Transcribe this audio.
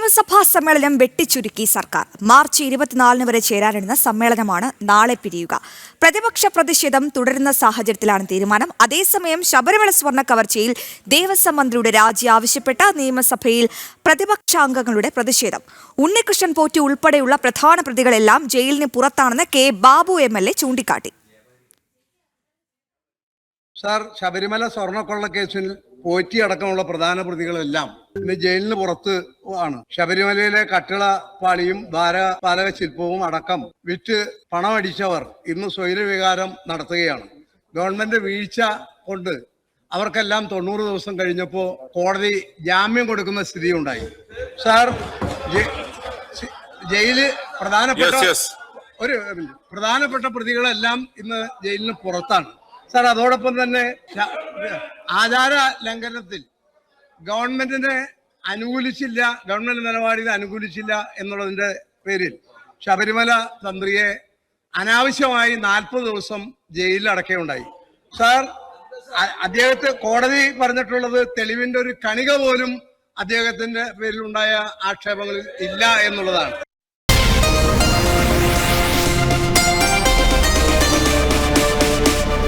നിയമസഭാ സമ്മേളനം വെട്ടിച്ചുരുക്കി സർക്കാർ. മാർച്ച് 24 വരെ ചേരാനിരുന്ന സമ്മേളനമാണ് നാളെ പിരിയുക. പ്രതിപക്ഷ പ്രതിഷേധം തുടരുന്ന സാഹചര്യത്തിലാണ് തീരുമാനം. അതേസമയം ശബരിമല സ്വർണ്ണ കവർച്ചയിൽ ദേവസ്വം മന്ത്രിയുടെ രാജി ആവശ്യപ്പെട്ട നിയമസഭയിൽ പ്രതിപക്ഷാംഗങ്ങളുടെ പ്രതിഷേധം. ഉണ്ണികൃഷ്ണൻ പോറ്റി ഉൾപ്പെടെയുള്ള പ്രധാന പ്രതികളെല്ലാം ജയിലിന് പുറത്താണെന്ന് കെ ബാബു MLA ചൂണ്ടിക്കാട്ടി. സാർ, ശബരിമല സ്വർണ്ണക്കൊള്ളക്കേസിൽ പോറ്റി അടക്കമുള്ള പ്രധാന പ്രതികളെല്ലാം ഇന്ന് ജയിലിന് പുറത്ത് ആണ്. ശബരിമലയിലെ കട്ടിളപ്പാളിയും ദ്വാരപാലക ശില്പവും അടക്കം വിറ്റ് പണമടിച്ചവർ ഇന്ന് സ്വൈരവികാരം നടത്തുകയാണ്. ഗവൺമെന്റ് വീഴ്ച കൊണ്ട് അവർക്കെല്ലാം 90 ദിവസം കഴിഞ്ഞപ്പോൾ കോടതി ജാമ്യം കൊടുക്കുന്ന സ്ഥിതി ഉണ്ടായി. സാർ, ജയില് പ്രധാനപ്പെട്ട പ്രതികളെല്ലാം ഇന്ന് ജയിലിന് പുറത്താണ്. സാർ, അതോടൊപ്പം തന്നെ ആചാര ലംഘനത്തിൽ ഗവൺമെന്റ് നിലപാടിനെ അനുകൂലിച്ചില്ല എന്നുള്ളതിന്റെ പേരിൽ ശബരിമല തന്ത്രിയെ അനാവശ്യമായി 40 ദിവസം ജയിലിൽ അടക്കുകയുണ്ടായി. സാർ, അദ്ദേഹത്തെ കോടതി പറഞ്ഞിട്ടുള്ളത് തെളിവിന്റെ ഒരു കണിക പോലും അദ്ദേഹത്തിന്റെ പേരിലുണ്ടായ ആക്ഷേപങ്ങളിൽ ഇല്ല എന്നുള്ളതാണ്.